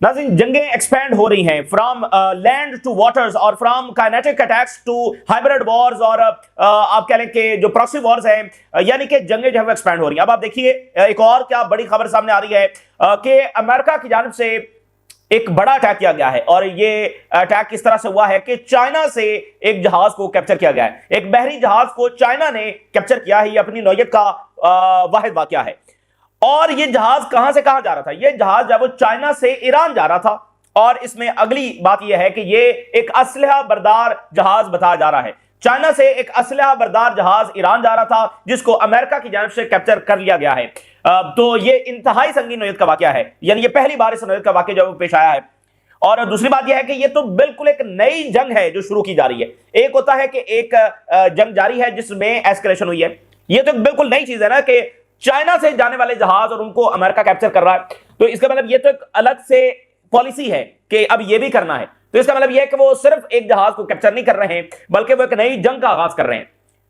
नाज़रीन, जंगें एक्सपैंड हो रही हैं फ्रॉम लैंड टू वाटर्स और from kinetic attacks to hybrid wars और आप कह लें कि जो प्रॉक्सी वॉर्स हैं, यानी कि जंगें जो है एक्सपैंड हो रही हैं। अब आप देखिए एक और क्या बड़ी खबर सामने आ रही है कि अमेरिका की जानिब से एक बड़ा अटैक किया गया है और ये अटैक किस तरह से हुआ है कि चाइना से एक जहाज को कैप्चर किया गया है। एक बहरी जहाज को चाइना ने कैप्चर किया है। ये अपनी नौयत का वाहिद वाकया है। और ये जहाज कहां से कहां जा रहा था? ये जहाज जब वो चाइना से ईरान जा रहा था। और इसमें अगली बात यह है कि ये एक असलहा बरदार जहाज बताया जा रहा है। चाइना से एक असलहा बरदार जहाज ईरान जा रहा था, जिसको अमेरिका की जानिब से कैप्चर कर लिया गया है। तो ये इंतहाई संगीन नौयत का वाकया है, यानी ये पहली बार इस नौयत का वाकया जो पेश आया है। और दूसरी बात यह है कि ये तो बिल्कुल एक नई जंग है जो शुरू की जा रही है। एक होता है कि एक जंग जारी है जिसमें एस्केलेशन हुई है। ये तो बिल्कुल नई चीज है ना कि चाइना से जाने वाले जहाज और उनको अमेरिका कैप्चर कर रहा है। तो इसका मतलब ये तो एक अलग से पॉलिसी है कि अब ये भी करना है। तो इसका मतलब ये है कि वो सिर्फ एक जहाज को कैप्चर नहीं कर रहे हैं, बल्कि वो एक नई जंग का आगाज कर रहे हैं।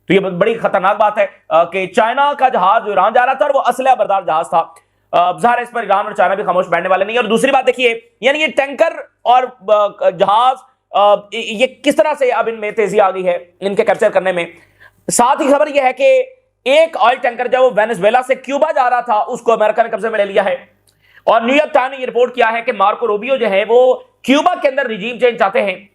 तो ये बड़ी खतरनाक बात है कि चाइना का जहाज जो ईरान जा रहा था और वो असलहा बरदार जहाज था। ज़ाहिर है इस पर ईरान और चाइना भी खामोश बैठने वाले नहीं। और दूसरी बात देखिए, यानी ये टैंकर और जहाज ये किस तरह से अब इनमें तेजी आ गई है इनके कैप्चर करने में। साथ ही खबर यह है कि एक ऑयल टैंकर जब वो वेनेजुएला से क्यूबा जा रहा था, उसको अमेरिका ने कब्जे में ले लिया है। और न्यूयॉर्क टाइम्स ने ये रिपोर्ट किया है कि मार्को रूबियो जो है वो क्यूबा के अंदर रिजीम चेंज चाहते हैं।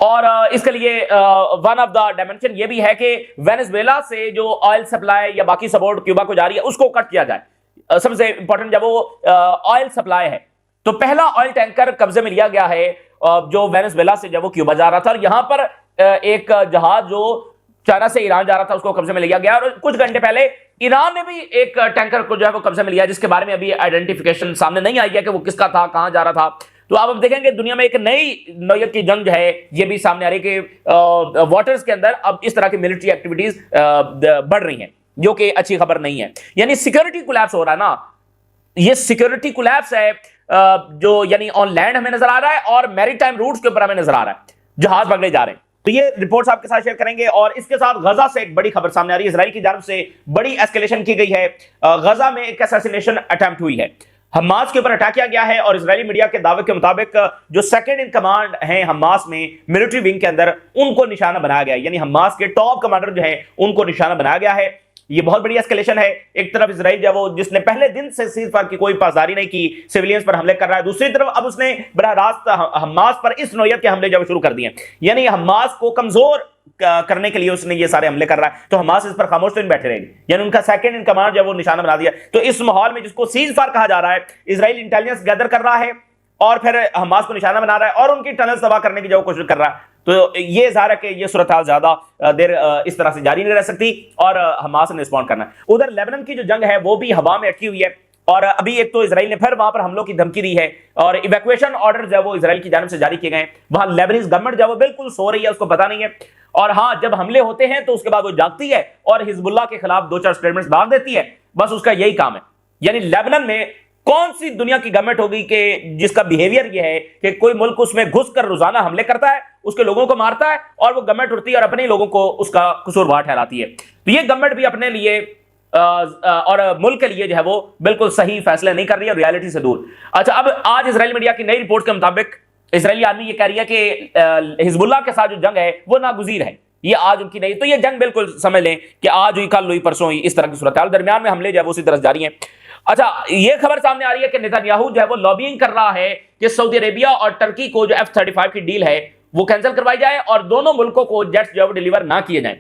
और इसके लिए वन ऑफ द डायमेंशन ये भी है कि वेनेजुएला से जो ऑयल सप्लाई या बाकी सपोर्ट क्यूबा को जा रही है उसको कट किया जाए। सबसे इंपॉर्टेंट जब वो ऑयल सप्लाई है, तो पहला ऑयल टैंकर कब्जे में लिया गया है जो वेनेजुएला से जब वो क्यूबा जा रहा था। और यहां पर एक जहाज जो चाइना से ईरान जा रहा था उसको कब्जे में लिया गया। और कुछ घंटे पहले ईरान ने भी एक टैंकर को जो है वो कब्जे में लिया, जिसके बारे में अभी आइडेंटिफिकेशन सामने नहीं आई है कि वो किसका था, कहां जा रहा था। तो अब देखेंगे दुनिया में एक नई नौयत की जंग जो है ये भी सामने आ रही है कि वाटर्स के अंदर अब इस तरह की मिलिट्री एक्टिविटीज बढ़ रही हैं, जो कि अच्छी खबर नहीं है। यानी सिक्योरिटी कोलैप्स हो रहा है ना, ये सिक्योरिटी कोलैप्स है जो यानी ऑन लैंड हमें नजर आ रहा है और मैरीटाइम रूट्स के ऊपर हमें नजर आ रहा है, जहाज पकड़े जा रहे हैं। तो ये रिपोर्ट्स आपके साथ शेयर करेंगे। और इसके साथ गजा से एक बड़ी खबर सामने आ रही है। इजराइल की जानिब से बड़ी एस्केलेशन की गई है। गजा में एक असैसिनेशन अटेम्प्ट हुई है, हमास के ऊपर अटैक किया गया है। और इजरायली मीडिया के दावे के मुताबिक जो सेकंड इन कमांड हैं हमास में मिलिट्री विंग के अंदर, उनको निशाना बनाया गया है। यानी हमास के टॉप कमांडर जो है उनको निशाना बनाया गया है। ये बहुत बड़ी एस्केलेशन है। एक तरफ इजराइल जब वो जिसने पहले दिन से सीज़फायर की कोई पासदारी नहीं की, सिविलियंस पर हमले कर रहा है, दूसरी तरफ अब उसने बराह रास्त हमास पर इस नौयत के हमले जब शुरू कर दिए। यानी हमास को कमजोर करने के लिए उसने ये सारे हमले कर रहा है। तो हमास इस पर खामोश तो नहीं बैठे रहेगी। यानी उनका सेकंड इन कमांड जब वो निशाना बना दिया, तो इस माहौल में जिसको सीज़फायर कहा जा रहा है, इजराइल इंटेलिजेंस गैदर कर रहा है और फिर हमास को निशाना बना रहा है और उनकी टनल तबाह करने की जो कोशिश कर रहा है। तो ये ज़ाहिर है कि ये सूरत हाल ज्यादा देर इस तरह से जारी नहीं रह सकती और हमास ने रिस्पॉन्ड करना है। उधर लेबनान की जो जंग है वो भी हवा में अटकी हुई है। और अभी एक तो इजराइल ने फिर वहां पर हमलों की धमकी दी है और इवैक्यूएशन ऑर्डर जो है वो इजराइल की जानिब से जारी किए गए। वहां लेबनीज गवर्नमेंट जो है वो बिल्कुल सो रही है, उसको पता नहीं है। और हाँ, जब हमले होते हैं तो उसके बाद वो जागती है और हिजबुल्लाह के खिलाफ 2-4 स्टेटमेंट्स दाग देती है। बस उसका यही काम है। यानी लेबनान में कौन सी दुनिया की गवर्नमेंट होगी कि जिसका बिहेवियर यह है कि कोई मुल्क उसमें घुसकर रोजाना हमले करता है, उसके लोगों को मारता है और वो गवर्नमेंट उठती है और अपने लोगों को उसका कसूरवार ठहराती है। तो ये गवर्नमेंट भी अपने लिए और मुल्क के लिए जो है वो बिल्कुल सही फैसले नहीं कर रही है, रियलिटी से दूर। अच्छा, अब आज इजराइल मीडिया की नई रिपोर्ट के मुताबिक इजरायली आर्मी ये कह रही है कि हिजबुल्लाह के साथ जो जंग है वो नागुजीर है। ये आज उनकी नहीं, तो ये जंग बिल्कुल समझ लें कि आज हुई, कल हुई, परसों हुई, इस तरह की सूरत हाल। दरमियान में हमले जो है वो उसी तरह जारी है। अच्छा, ये खबर सामने आ रही है कि नेतन्याहू जो है वो लॉबिंग कर रहा है कि सऊदी अरेबिया और टर्की को जो F-35 की डील है वो कैंसिल करवाई जाए और दोनों मुल्कों को जेट्स जो है वो डिलीवर ना किए जाएं।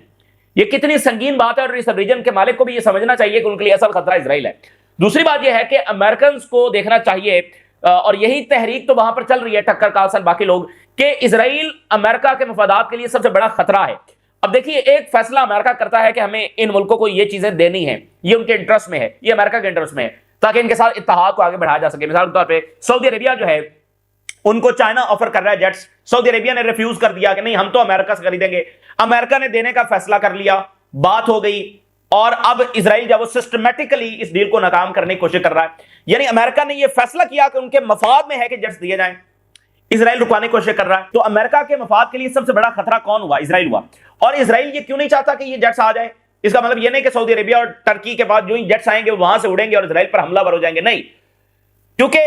ये कितनी संगीन बात है और इस रीजन के मालिक को भी ये समझना चाहिए कि उनके लिए असल खतरा इजराइल है। दूसरी बात यह है कि अमेरिकन को देखना चाहिए और यही तहरीक तो वहां पर चल रही है, टक्कर कार्लसन, बाकी लोग, कि इजराइल अमेरिका के मफादात के लिए सबसे बड़ा खतरा है। अब देखिए, एक फैसला अमेरिका करता है कि हमें इन मुल्कों को ये चीजें देनी है, ये उनके इंटरेस्ट में है, ये अमेरिका के इंटरेस्ट में है, ताकि इनके साथ इत्तेहाद को आगे बढ़ाया जा सके। मिसाल के तौर पे सऊदी अरेबिया जो है उनको चाइना ऑफर कर रहा है जेट्स, सऊदी अरेबिया ने रिफ्यूज कर दिया कि नहीं हम तो अमेरिका से खरीदेंगे। अमेरिका ने देने का फैसला कर लिया, बात हो गई और अब इजराइल जब वो सिस्टमेटिकली इस डील को नाकाम करने की कोशिश कर रहा है। यानी अमेरिका ने यह फैसला किया कि उनके मफाद में है कि जेट्स दिए जाएं, इजराइल रुकवाने की कोशिश कर रहा है। तो अमेरिका के मफाद के लिए सबसे बड़ा खतरा कौन हुआ? इजराइल हुआ। और इजराइल ये क्यों नहीं चाहता कि ये जेट्स आ जाए? इसका मतलब ये नहीं कि सऊदी अरेबिया और टर्की के पास जो ही जेट्स आएंगे वहां से उड़ेंगे और इजराइल पर हमलावर हो जाएंगे, नहीं। क्योंकि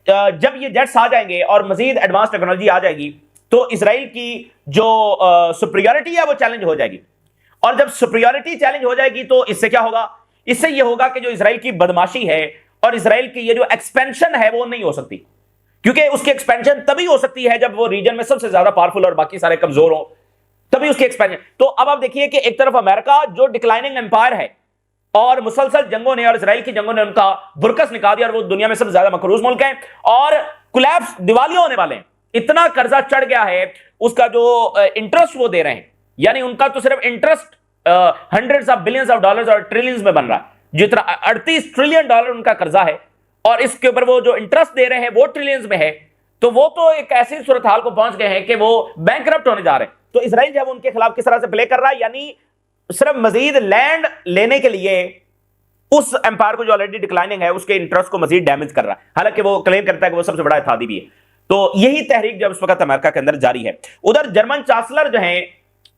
जब ये जेट्स आ जाएंगे और मजीद एडवांस टेक्नोलॉजी आ जाएगी तो इसराइल की जो सुपीरियरिटी है वो चैलेंज हो जाएगी। और जब सुपीरियरिटी चैलेंज हो जाएगी तो इससे क्या होगा? इससे ये होगा कि जो इसराइल की बदमाशी है और इसराइल की ये जो एक्सपेंशन है वो नहीं हो सकती, क्योंकि उसकी एक्सपेंशन तभी हो सकती है जब वो रीजन में सबसे ज्यादा पावरफुल और बाकी सारे कमजोर हो, तभी उसकी एक्सपेंशन। तो अब आप देखिए कि एक तरफ अमेरिका जो डिक्लाइनिंग एम्पायर है और मुसलसल जंगों ने और इसराइल की जंगों ने उनका बुरकस निकाल दिया और वो दुनिया में सबसे ज्यादा मकरूज मुल्क है और कोलैप्स दिवालिया होने वाले हैं। इतना कर्जा चढ़ गया है, उसका जो इंटरेस्ट वो दे रहे हैं, यानी उनका तो सिर्फ interest hundreds of billions of dollars और ट्रिलियंस में बन रहा है, जितना 38 ट्रिलियन डॉलर उनका कर्जा है और इसके ऊपर वो जो इंटरेस्ट दे रहे हैं वो ट्रिलियंस में है। तो वो तो एक ऐसी सूरत हाल को पहुंच गए हैं कि वो बैंकरप्ट होने जा रहे हैं। तो इसराइल जब उनके खिलाफ किस तरह से प्ले कर रहा है, यानी सिर्फ मजीद लैंड लेने के लिए उस एम्पायर को जो ऑलरेडी डिक्लाइनिंग है उसके इंटरेस्ट को मजीद डैमेज कर रहा है। हालांकि वो क्लेम करता है कि वो सबसे बड़ा इत्तेहादी भी है। तो यही तहरीक जब इस वक्त अमेरिका के अंदर जारी है। उधर जर्मन चांसलर जो हैं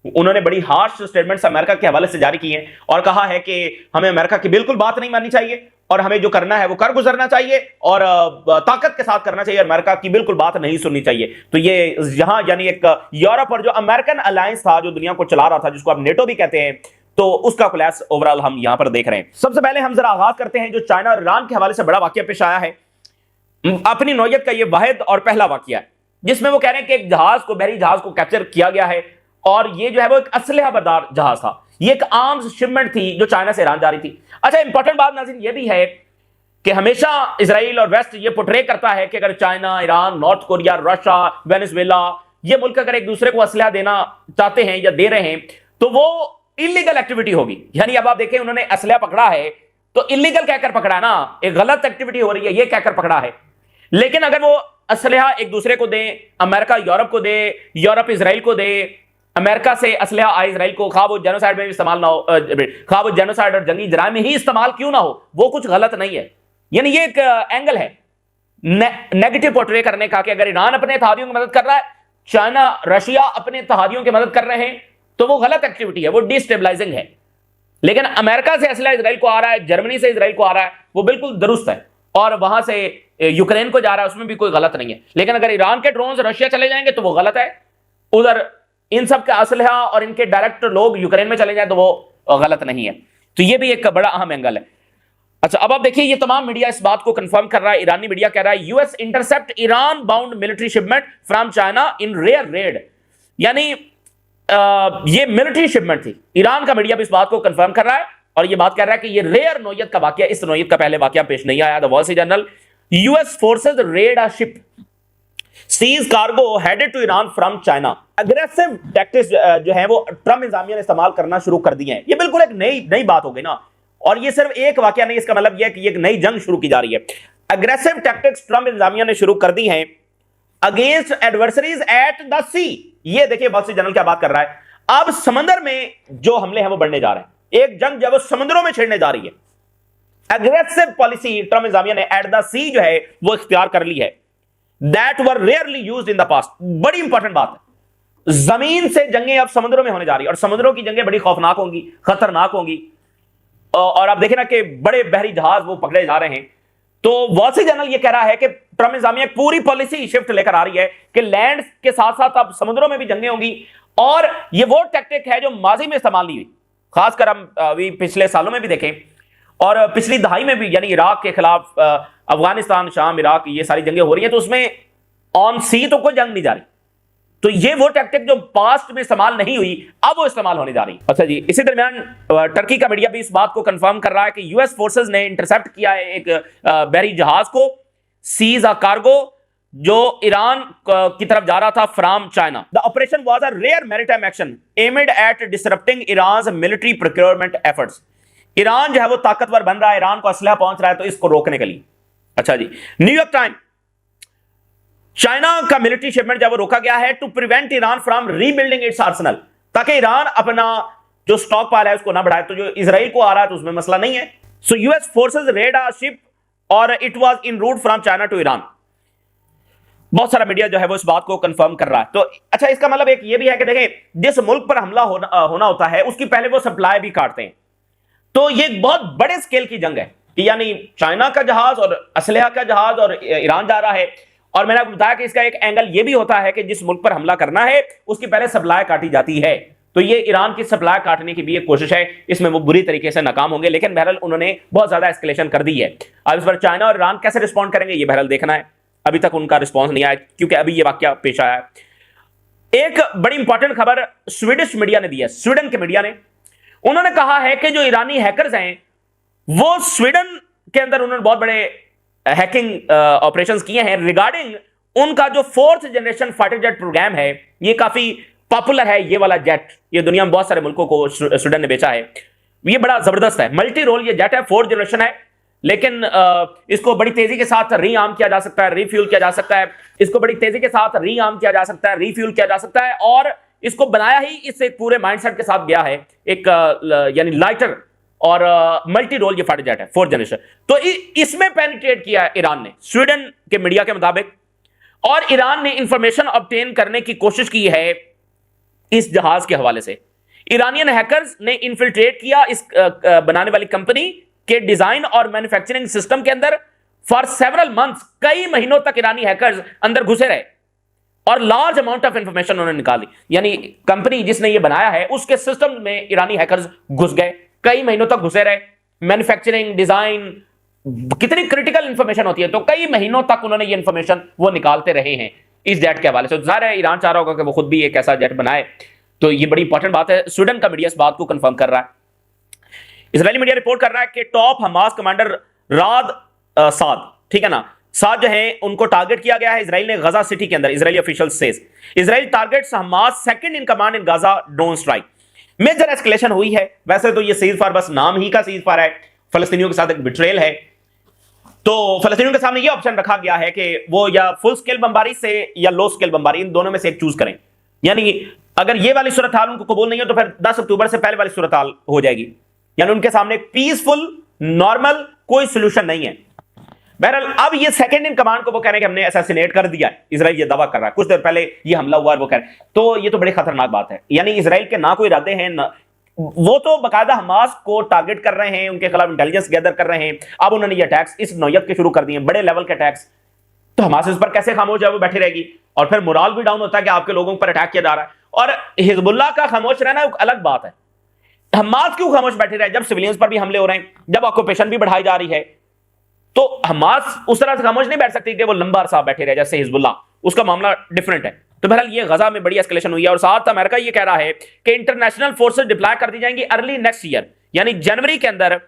उन्होंने बड़ी हार्श स्टेटमेंट्स अमेरिका के हवाले से जारी किए हैं और कहा है कि हमें अमेरिका की बिल्कुल बात नहीं माननी चाहिए और हमें जो करना है वो कर गुजरना चाहिए और ताकत के साथ करना चाहिए, अमेरिका की बिल्कुल बात नहीं सुननी चाहिए। तो ये यहां यानी एक यूरोप और जो अमेरिकन अलायंस था जो दुनिया को चला रहा था, जिसको आप नेटो भी कहते हैं, तो उसका कोलैप्स ओवरऑल हम यहां पर देख रहे हैं। सबसे पहले हम जरा आगाज करते हैं जो चाइना और ईरान के हवाले से बड़ा वाकया पेश आया है। अपनी नौयत का यह वाहिद और पहला वाकया है जिसमें वो कह रहे हैं कि एक जहाज को, बहरी जहाज को कैप्चर किया गया है और ये जो है वो एक असलहा बरदार जहाज था। ये एक आर्म्स शिपमेंट थी जो चाइना से ईरान जा रही थी। अच्छा, इंपॉर्टेंट बात नाज़रीन ये भी है कि हमेशा इजराइल और वेस्ट ये पोर्ट्रे करता है कि अगर China, Iran, north Korea, Russia, Venezuela ये मुल्क अगर एक दूसरे को असलहा देना चाहते हैं या दे रहे हैं तो वो इलीगल एक्टिविटी होगी। यानी अब आप देखें उन्होंने असलहा पकड़ा है तो इलीगल कहकर पकड़ा है ना, एक गलत एक्टिविटी हो रही है ये कहकर पकड़ा है। लेकिन अगर वो असलहा एक दूसरे को दे, अमेरिका यूरोप को दे, यूरोप इजराइल को दे, अमेरिका से असलहा आए इजराइल को, खा वो जेनोसाइड में भी इस्तेमाल ना हो, खा वो जेनोसाइड और जंगी जराइम में ही इस्तेमाल क्यों ना हो, वो कुछ गलत नहीं है। यानी ये एक एंगल है नेगेटिव पोर्ट्रे करने का कि अगर ईरान अपने इत्तेहादियों की मदद कर रहा है, चाइना, रशिया अपने इत्तेहादियों की मदद कर रहे हैं तो वो गलत एक्टिविटी है, वो डिस्टेबलाइजिंग है। लेकिन अमेरिका से असलहा इजराइल को आ रहा है, जर्मनी से इजराइल को आ रहा है, वो बिल्कुल दुरुस्त है और वहां से यूक्रेन को जा रहा है, उसमें भी कोई गलत नहीं है। लेकिन अगर ईरान के ड्रोन रशिया चले जाएंगे तो वो गलत है, उधर इन सब का असलहा और इनके डायरेक्ट लोग यूक्रेन में चले जाए तो वो गलत नहीं है। तो ये भी एक बड़ा अहम एंगल है। अच्छा, अब आप देखिए ये तमाम मीडिया इस बात को कंफर्म कर रहा है। ईरानी मीडिया कह रहा है US intercept Iran bound military shipment from China in rare raid, यानी ये मिलिट्री शिपमेंट थी। ईरान का मीडिया भी इस बात को कंफर्म कर रहा है और ये बात कर रहा है कि ये रेयर नौयत का वाकया, इस नौयत का पहले वाकया पेश नहीं आया। The Wall Street Journal, US forces raid a ship seize cargo headed to Iran from China. Aggressive tactics जो है वो ट्रंप इंतजामिया ने इस्तेमाल करना शुरू कर दिए हैं। ये बिल्कुल एक नई बात हो गई ना, और ये सिर्फ एक वाकया नहीं, इसका मतलब ये है कि एक नई जंग शुरू की जा रही है। अग्रेसिव टैक्टिक्स ट्रंप इंतजामिया ने शुरू कर दी हैं अगेंस्ट एडवर्सरीज एट द सी। ये देखिए वॉल स्ट्रीट जर्नल क्या बात कर रहा है, अब समंदर में जो हमले हैं वो बढ़ने जा रहे हैं। एक जंग जब समुद्रों में छिड़ने जा रही है, अग्रेसिव पॉलिसी ट्रंप इंतजामिया ने एट द सी जो है वो इख्तियार कर ली है, that were rarely used in the past. बड़ी इंपॉर्टेंट बात है, जमीन से जंगें अब समुद्रों में होने जा रही है और समुद्रों की जंगें बड़ी खौफनाक होंगी, खतरनाक होंगी। और आप देखें ना कि बड़े बहरी जहाज वो पकड़े जा रहे हैं। तो वॉल स्ट्रीट जर्नल ये कह रहा है कि ट्रंप इंतजामिया पूरी पॉलिसी शिफ्ट लेकर आ रही है कि लैंड के साथ साथ अब समुद्रों में भी जंगें होंगी। और ये वो टैक्टिक है जो माजी में इस्तेमाल नहीं हुई, खासकर हम अभी पिछले सालों में भी देखें और पिछली दहाई में भी, यानी इराक के खिलाफ अफगानिस्तान, शाम, इराक ये सारी जंगें हो रही हैं तो उसमें ऑन सी तो कोई जंग नहीं जा रही। तो ये वो टैक्टिक जो पास्ट में इस्तेमाल नहीं हुई अब वो इस्तेमाल होने जा रही। अच्छा जी, इसी दरमियान टर्की का मीडिया भी इस बात को कंफर्म कर रहा है कि यूएस फोर्सेस ने इंटरसेप्ट किया है एक बहरी जहाज को, सीज अ कार्गो, जो ईरान की तरफ जा रहा था from China. The operation was a rare maritime action aimed at disrupting Iran's military procurement efforts. Iran जो है वो ताकतवर बन रहा है, ईरान को असलहा पहुंच रहा है तो इसको रोकने के लिए। अच्छा जी, न्यूयॉर्क टाइम, चाइना का मिलिट्री शिपमेंट जब रोका गया है to prevent Iran from rebuilding its arsenal, ताकि ईरान अपना जो स्टॉक पाइल है उसको ना बढ़ाए। तो जो इजराइल को आ रहा है तो उसमें मसला नहीं है। So US forces raid a ship और it was in route from China to Iran. बहुत सारा मीडिया जो है वो इस बात को कंफर्म कर रहा है। तो अच्छा, इसका मतलब एक ये भी है कि देखें जिस मुल्क पर हमला होना होता है उसकी पहले वो सप्लाई भी काटते हैं। तो ये एक बहुत बड़े स्केल की जंग है, कि यानी चाइना का जहाज और असलहा का जहाज और ईरान जा रहा है। और मैंने आपको बताया कि इसका एक एंगल ये भी होता है कि जिस मुल्क पर हमला करना है उसकी पहले सप्लाई काटी जाती है, तो ये ईरान की सप्लाई काटने की भी एक कोशिश है, इसमें वो बुरी तरीके से नाकाम होंगे, लेकिन बहरहाल उन्होंने बहुत ज्यादा एस्केलेशन कर दी है। अब इस पर चाइना और ईरान कैसे रिस्पॉन्ड करेंगे ये बहरहाल देखना है। अभी तक उनका रिस्पॉन्स नहीं आया क्योंकि अभी ये वाकया पेश आया है। एक बड़ी इंपॉर्टेंट खबर स्वीडिश मीडिया ने दी है, स्वीडन के मीडिया ने, उन्होंने कहा है कि जो ईरानी हैकर्स हैं वो स्वीडन के अंदर उन्होंने बहुत बड़े हैकिंग ऑपरेशंस किए हैं रिगार्डिंग उनका जो 4th generation fighter jet programme है। ये काफी पॉपुलर है ये वाला जेट, ये दुनिया में बहुत सारे मुल्कों को स्वीडन ने बेचा है। ये बड़ा जबरदस्त है, मल्टी रोल ये जेट है, 4th जनरेशन है, लेकिन इसको बड़ी तेजी के साथ रीआर्म किया जा सकता है, रिफ्यूल किया जा सकता है, इसको बड़ी तेजी के साथ रीआर्म किया जा सकता है, रिफ्यूल किया जा सकता है, और इसको बनाया ही इस एक पूरे माइंडसेट के साथ गया है, एक यानी लाइटर और मल्टी रोल ये फाइटर जेट है 4th जनरेशन। तो इसमें पेनिट्रेट किया है ईरान ने स्वीडन के मीडिया के मुताबिक, और ईरान ने इंफॉर्मेशन ऑब्टेन करने की कोशिश की है इस जहाज के हवाले से। ईरानियन हैकर्स ने इन्फिल्ट्रेट किया इस बनाने वाली कंपनी के डिजाइन और मैन्युफैक्चरिंग सिस्टम के अंदर फॉर सेवरल मंथ्स, कई महीनों तक ईरानी हैकर्स अंदर घुसे रहे और लार्ज अमाउंट ऑफ इंफॉर्मेशन उन्होंने निकाली। यानी कंपनी जिसने ये बनाया है उसके सिस्टम में ईरानी हैकर्स घुस गए, कई महीनों तक घुसे रहे, मैन्युफैक्चरिंग डिजाइन, कितनी क्रिटिकल इंफॉर्मेशन होती है, तो कई महीनों तक उन्होंने ये इंफॉर्मेशन वो निकालते रहे हैं इस जेट के हवाले से। जाहिर है ईरान चाह रहा होगा कि वो खुद भी एक ऐसा जेट बनाए, तो ये बड़ी इंपॉर्टेंट बात है। स्वीडन का मीडिया इस बात को कंफर्म कर रहा है। इजरायली मीडिया रिपोर्ट कर रहा है कि टॉप हमास कमांडर राद साद, ठीक है ना, साद जो है उनको टारगेट किया गया है इजराइल ने गजा सिटी के अंदर। Israeli official says Israel targets Hamas second in command in Gaza drone strike. Major escalation हुई है। वैसे तो ये सीज फायर बस नाम ही का सीज फायर है, फलस्तीनियों के साथ एक बिट्रेल है, तो फलस्तीनियों के सामने यह ऑप्शन रखा गया है कि वो या फुल स्केल बमबारी से या लो स्केल बमबारी, इन दोनों में से एक चूज करें। यानी अगर ये वाली सूरत हाल उनको कबूल नहीं हो तो फिर 10 अक्टूबर से पहले वाली सूरत हाल हो जाएगी, यानी उनके सामने पीसफुल नॉर्मल कोई सोल्यूशन नहीं है। बहरहाल अब ये सेकंड इन कमांड को वो कह रहे हैं कि हमने असैसिनेट कर दिया है, इजराइल ये दावा कर रहा है, कुछ देर पहले ये हमला हुआ है वो कह रहे हैं, तो ये तो बड़ी खतरनाक बात है। यानी इजराइल के ना कोई इरादे हैं, ना वो तो बाकायदा हमास को टारगेट कर रहे हैं, उनके खिलाफ इंटेलिजेंस गैदर कर रहे हैं। अब उन्होंने ये अटैक्स इस नौयत के शुरू कर दिए, बड़े लेवल के अटैक्स, तो हमास इस पर कैसे खामोश है, वो बैठी रहेगी, और फिर मोराल भी डाउन होता है कि आपके लोगों पर अटैक किया जा रहा है। और हिजबुल्लाह का खामोश रहना एक अलग बात है, हमास क्यों खामोश बैठी रहे जब सिविलियंस पर भी हमले हो रहे हैं, जब ऑक्यूपेशन भी बढ़ाई जा रही है, तो हमास उस तरह से खामोश नहीं बैठ सकती कि वो लंबा अरसा बैठे रहे जैसे हिजबुल्लाह, उसका मामला डिफरेंट है। तो बहरहाल ये गजा में बड़ी एस्केलेशन हुई है, और साथ अमेरिका ये कह रहा है कि इंटरनेशनल फोर्सेस डिप्लॉय कर दी जाएंगी अर्ली नेक्स्ट ईयर, यानी जनवरी के अंदर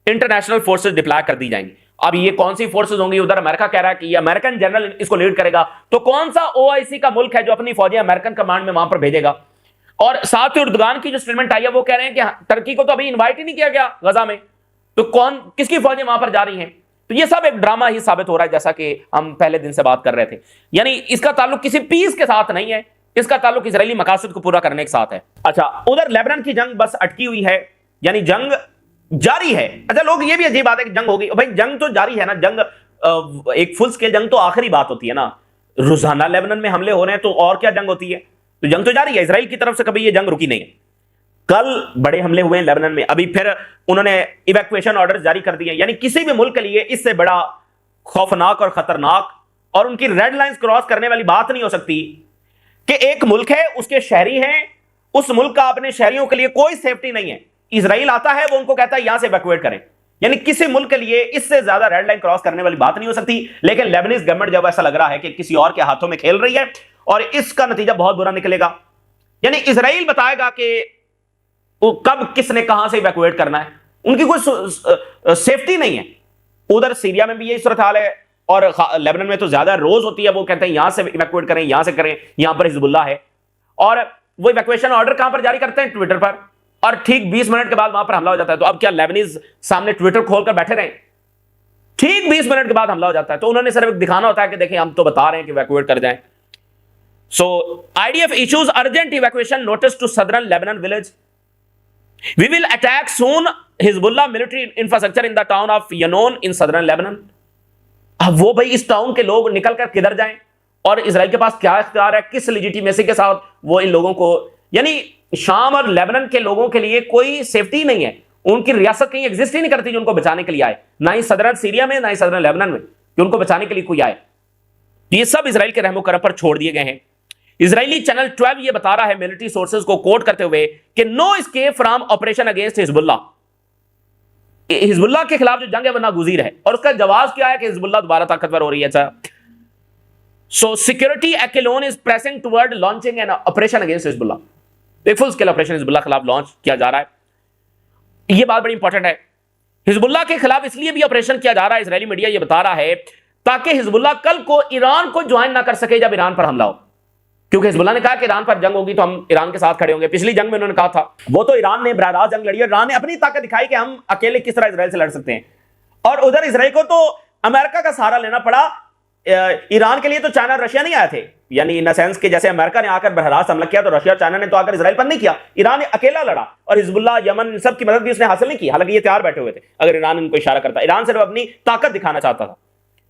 इंटरनेशनल फोर्सेस डिप्लॉय कर दी जाएंगी। अब ये कौन सी फोर्सेस होंगी, उधर अमेरिका कह रहा है कि ये अमेरिकन जनरल इसको लीड करेगा, तो कौन सा ओआईसी का मुल्क है जो अपनी फौजें अमेरिकन कमांड में वहां पर भेजेगा। और साथ ही उर्दुगान की जो स्टेटमेंट आई है वो कह रहे हैं कि टर्की को तो अभी इन्वाइट ही नहीं किया गया गजा में, तो कौन किसकी फौजें वहां पर जा रही हैं। तो ये सब एक ड्रामा ही साबित हो रहा है, जैसा कि हम पहले दिन से बात कर रहे थे। यानी इसका ताल्लुक किसी पीस के साथ नहीं है, इसका ताल्लुक इजरायली मकासद को पूरा करने के साथ है। अच्छा, उधर लेबनान की जंग बस अटकी हुई है, यानी जंग जारी है। अच्छा, लोग ये भी अजीब बात है कि जंग होगी, भाई जंग तो जारी है ना, जंग एक फुल स्केल जंग तो आखिरी बात होती है ना, रोजाना लेबनान में हमले हो रहे हैं तो और क्या जंग होती है, तो जंग तो जारी है। इजराइल की तरफ से कभी ये जंग रुकी नहीं है। कल बड़े हमले हुए हैं लेबनान में, अभी फिर उन्होंने इवैक्यूएशन ऑर्डर जारी कर दिए। यानी किसी भी मुल्क के लिए इससे बड़ा खौफनाक और खतरनाक और उनकी रेड लाइंस क्रॉस करने वाली बात नहीं हो सकती कि एक मुल्क है, उसके शहरी हैं, उस मुल्क का अपने शहरियों के लिए कोई सेफ्टी नहीं है। इजराइल आता है, वो उनको कहता है यहां से इवैक्यूएट करें। यानी किसी मुल्क के लिए इससे ज्यादा रेड लाइन क्रॉस करने वाली बात नहीं हो सकती। लेकिन लेबनीज गवर्नमेंट जब ऐसा लग रहा है कि किसी और के हाथों में खेल रही है और इसका नतीजा बहुत बुरा निकलेगा, यानी इजराइल बताएगा कि कब किसने कहां से इवैक्यूएट करना है, उनकी कोई सेफ्टी नहीं है। उधर सीरिया में भी यही सूरत हाल है, और लेबनान में तो ज्यादा रोज होती है, वो कहते हैं यहां से इवैक्यूएट करें, यहां से करें, यहां पर हिजबुल्लाह है। और वो इवैक्यूएशन ऑर्डर कहां पर जारी करते हैं, ट्विटर पर, और ठीक 20 मिनट के बाद वहां पर हमला हो जाता है। तो अब क्या लेबनीज सामने ट्विटर खोलकर बैठे रहे, ठीक 20 मिनट के बाद हमला हो जाता है, तो उन्होंने सिर्फ दिखाना होता है कि देखिए हम तो बता रहे हैं कि इवैक्यूएट कर जाएं। So IDF issues urgent evacuation notice to southern Lebanon village. We will attack soon Hezbollah military infrastructure in the town of Yanon in southern Lebanon। अब वो भाई इस टाउन के लोग निकलकर किधर जाएं, और इजराइल के पास क्या इख्तियार है, किस लेजिटिमेसी के साथ वो इन लोगों को, यानी शाम और लेबनान के लोगों के लिए कोई सेफ्टी नहीं है। उनकी रियासत कहीं एग्जिस्ट ही नहीं करती जो उनको बचाने के लिए आए, ना ही सदरन सीरिया में, ना ही सदरन लेबनान में जो उनको बचाने के लिए कोई आए। ये सब इजराइल के रहमो करम पर छोड़ दिए गए हैं। इजरायली चैनल 12 ये बता रहा है मिलिट्री सोर्सेज को कोट करते हुए कि no escape from operation against Hezbollah, Hezbollah के खिलाफ जो जंग है वो नागुज़ीर है। और उसका जवाब क्या है कि हिजबुल्लाह दोबारा ताकतवर हो रही है। अच्छा, so security echelon is pressing toward launching an operation against Hezbollah, एक फुल स्केल ऑपरेशन हिजबुल्लाह के खिलाफ लॉन्च किया जा रहा है। यह बात बड़ी इंपॉर्टेंट है। हिजबुल्लाह के खिलाफ इसलिए भी ऑपरेशन किया जा रहा है, इजरायली मीडिया यह बता रहा है, ताकि हिजबुल्लाह कल को ईरान को ज्वाइन ना कर सके जब ईरान पर हमला हो। क्योंकि हिजबुल्लाह ने कहा कि ईरान पर जंग होगी तो हम ईरान के साथ खड़े होंगे। पिछली जंग में उन्होंने कहा था, वो तो ईरान ने बराह जंग लड़ी और ईरान ने अपनी ताकत दिखाई कि हम अकेले किस तरह इजराइल से लड़ सकते हैं। और उधर इजराइल को तो अमेरिका का सहारा लेना पड़ा। ईरान के लिए तो चाइना और रशिया नहीं आए थे, यानी इन सेंस के जैसे अमेरिका ने आकर बहरास हमला किया तो रशिया और चाइना ने तो आकर इजराइल पर नहीं किया, ईरान ने अकेला लड़ा। और हिजबुल्लाह, यमन, इन सब की मदद भी उसने हासिल नहीं की, हालांकि ये तैयार बैठे हुए थे अगर ईरान इनको इशारा करता। ईरान सिर्फ अपनी ताकत दिखाना चाहता था।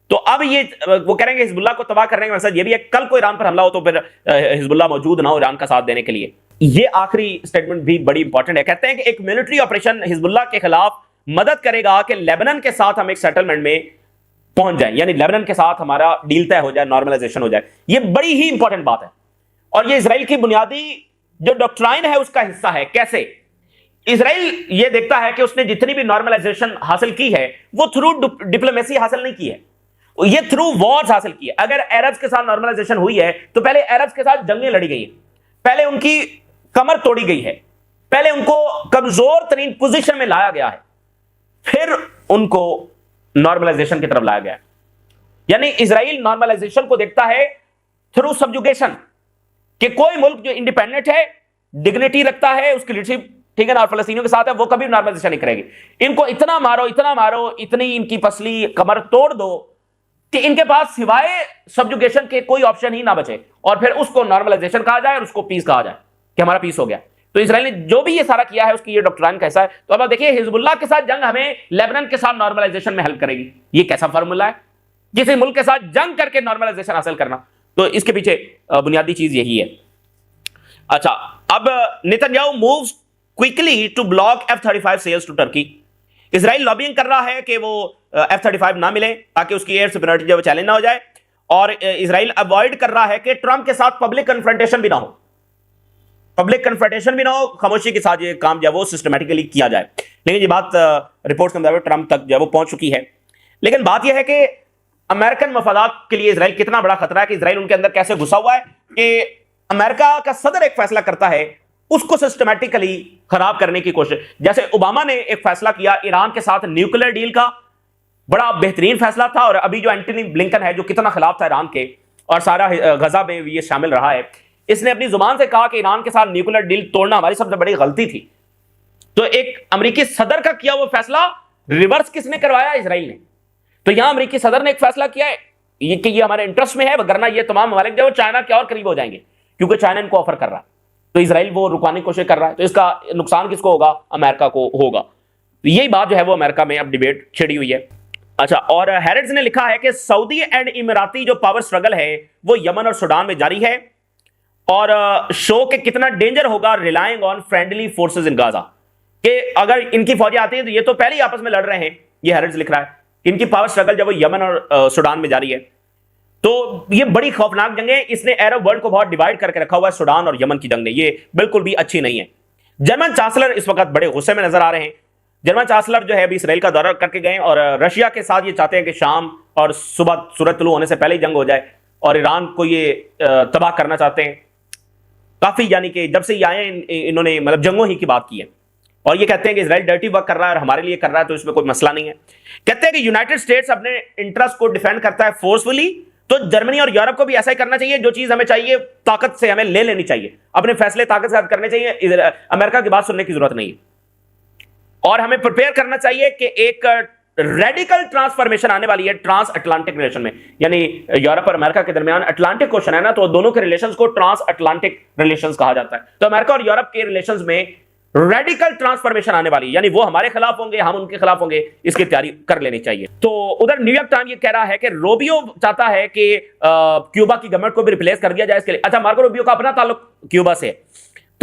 तो अब ये वो कह रहे हैं हिजबुल्लाह को तबाह करने का मकसद ये भी है, कल को ईरान पर हमला हो तो फिर हिजबुल्लाह मौजूद ना हो ईरान का साथ देने के लिए। ये आखिरी स्टेटमेंट भी बड़ी इंपॉर्टेंट है। कहते हैं कि एक मिलिट्री ऑपरेशन हिजबुल्लाह के खिलाफ मदद करेगा कि लेबनान के साथ हम एक सेटलमेंट में पहुंच जाए, यानी लेबनान के साथ हमारा डील तय हो जाए, नॉर्मलाइजेशन हो जाए। ये बड़ी ही इंपॉर्टेंट बात है और ये इजराइल की बुनियादी जो डॉक्ट्राइन है उसका हिस्सा है। कैसे इजराइल ये देखता है कि उसने जितनी भी नॉर्मलाइजेशन हासिल की है वो थ्रू डिप्लोमेसी हासिल नहीं की है, ये थ्रू वॉर्स हासिल की है। अगर अरब्स के साथ नॉर्मलाइजेशन हुई है तो पहले अरब्स के साथ जंगें लड़ी गई हैं, पहले उनकी कमर तोड़ी गई है, पहले उनको कमजोर तरीन पोजीशन में लाया गया है, फिर उनको नॉर्मलाइजेशन की तरफ लाया गया है। यानी इजराइल नॉर्मलाइजेशन को देखता है थ्रू सबजुगेशन, कि कोई मुल्क जो इंडिपेंडेंट है, डिग्निटी रखता है, उसकी लीडरशिप ठीक है ना, और फलस्तीनियों के साथ है, वो कभी नॉर्मलाइजेशन नहीं करेगी। इनको इतना मारो, इतनी इनकी पसली कमर तोड़ दो कि इनके पास सिवाय सबजुगेशन के कोई ऑप्शन ही ना बचे, और फिर उसको नॉर्मलाइजेशन कहा जाए और उसको पीस कहा जाए कि हमारा पीस हो गया। तो इजराइल ने जो भी ये सारा किया है उसकी ये डॉक्ट्राइन कैसा है। तो अब आप देखिए, हिजबुल्लाह के साथ जंग हमें लेबनान के साथ नॉर्मलाइजेशन में हेल्प करेगी। ये कैसा फार्मूला है, किसी मुल्क के साथ जंग करके नॉर्मलाइजेशन हासिल करना। तो इसके पीछे बुनियादी चीज यही है। अच्छा, अब Netanyahu moves quickly to block F-35 sales to Turkey. Israel lobbying कर रहा है कि वो F-35 ना मिले ताकि उसकी एयर सुपरियरिटी जो चैलेंज ना हो जाए, और इजराइल अवॉइड कर रहा है कि ट्रंप के साथ पब्लिक कन्फ्रंटेशन भी ना हो, खामोशी के साथ ये काम जो है वो सिस्टमैटिकली किया जाए। लेकिन ये बात रिपोर्ट्स के मुताबिक ट्रंप तक जो है वो पहुंच चुकी है। लेकिन बात यह है कि अमेरिकन मफादात के लिए इजराइल कितना बड़ा खतरा है, कि इजराइल उनके अंदर कैसे घुसा हुआ है कि अमेरिका का सदर एक फैसला करता है उसको सिस्टमैटिकली खराब करने की कोशिश। जैसे ओबामा ने एक फैसला किया ईरान के साथ न्यूक्लियर डील का, बड़ा बेहतरीन फैसला था, और अभी जो एंटनी ब्लिंकन है जो कितना खिलाफ था ईरान के और सारा गजा में ये शामिल रहा है, इसने अपनी जुबान से कहा कि ईरान के साथ न्यूक्लियर डील तोड़ना हमारी सबसे बड़ी गलती थी। तो एक अमेरिकी सदर का किया वो फैसला रिवर्स किसने करवाया? इजराइल ने। तो यहां अमेरिकी सदर ने एक फैसला किया है कि ये हमारे इंटरेस्ट में है, वरना ये तमाम ममालिक जो चाइना के और करीब हो जाएंगे, क्योंकि चाइना इनको ऑफर कर रहा है, तो इजराइल वो रुकवाने की कोशिश कर रहा है। तो इसका नुकसान किसको होगा? अमेरिका को होगा। तो यही बात जो है वो अमेरिका में अब डिबेट छिड़ी हुई है। अच्छा, और हैरिट्स ने लिखा है कि सऊदी एंड इमराती जो पावर स्ट्रगल है वो यमन और सूडान में जारी है, और शो के कितना डेंजर होगा relying on friendly forces in Gaza, कि अगर इनकी फौजें आती हैं तो ये तो पहले ही आपस में लड़ रहे हैं, ये हैरिट्स लिख रहा है। इनकी पावर स्ट्रगल जब वो यमन और सूडान में जारी है, तो ये बड़ी खौफनाक जंग है। इसने अरब वर्ल्ड को बहुत डिवाइड करके रखा हुआ है, सूडान और यमन की जंग ने, ये बिल्कुल भी अच्छी नहीं है। जर्मन चांसलर इस वक्त बड़े गुस्से में नजर आ रहे हैं। जर्मन चांसलर जो है अभी इसराइल का दौरा करके गए, और रशिया के साथ ये चाहते हैं कि शाम और सुबह सूरज तुलू होने से पहले ही जंग हो जाए, और ईरान को ये तबाह करना चाहते हैं। काफी, यानी कि जब से ये आए इन्होंने मतलब जंगों ही की बात की है, और ये कहते हैं कि इजराइल डर्टी वर्क कर रहा है और हमारे लिए कर रहा है, तो इसमें कोई मसला नहीं है। कहते हैं कि यूनाइटेड स्टेट्स अपने इंटरेस्ट को डिफेंड करता है फोर्सफुली, तो जर्मनी और यूरोप को भी ऐसा ही करना चाहिए। जो चीज हमें चाहिए ताकत से हमें ले लेनी चाहिए, अपने फैसले ताकत से करने चाहिए, अमेरिका की बात सुनने की जरूरत नहीं है। और हमें प्रिपेयर करना चाहिए कि एक रेडिकल ट्रांसफॉर्मेशन आने वाली है ट्रांस अटलांटिक रिलेशन में, यानी यूरोप और अमेरिका के दरमियान अटलांटिक ओशन है ना, तो दोनों के रिलेशंस को ट्रांस अटलांटिक रिलेशंस कहा जाता है। तो अमेरिका और यूरोप के रिलेशंस में रेडिकल ट्रांसफॉर्मेशन आने वाली है, यानी वो हमारे खिलाफ होंगे, हम उनके खिलाफ होंगे, इसकी तैयारी कर लेनी चाहिए। तो उधर न्यूयॉर्क टाइम ये कह रहा है कि रूबियो चाहता है कि क्यूबा की गवर्नमेंट को भी रिप्लेस कर दिया जाए इसके लिए। अच्छा, मार्को रूबियो का अपना ताल्लुक क्यूबा से है,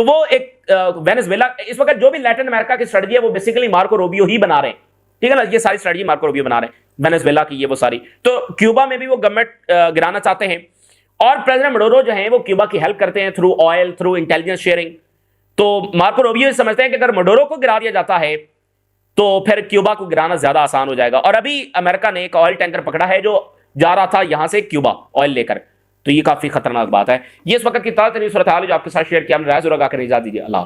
तो वो एक वेनेजुएला, इस वक्त जो भी लैटिन अमेरिका की स्ट्रेटजी है वो बेसिकली मार्को रूबियो ही बना रहे हैं, ठीक है ना, ये सारी स्ट्रेटजी मार्को रूबियो बना रहे हैं वेनेजुएला की, ये वो सारी। तो क्यूबा में भी वो गवर्नमेंट गिराना चाहते हैं, और प्रेसिडेंट मडोरो जो है वो क्यूबा की हेल्प करते हैं through oil, through intelligence sharing. तो मार्को रूबियो समझते हैं कि अगर मडोरो को गिरा दिया जाता है तो फिर क्यूबा को गिराना ज्यादा आसान हो जाएगा। और अभी अमेरिका ने एक ऑयल टैंकर पकड़ा है जो जा रहा था यहां से क्यूबा ऑयल लेकर, तो ये काफी खतरनाक बात है। ये इस वक्त की ताजा तरीन सूरत हाल जो आपके साथ शेयर किया, हमने राय जरूर आकर इजाजत दीजिए। अल्लाह।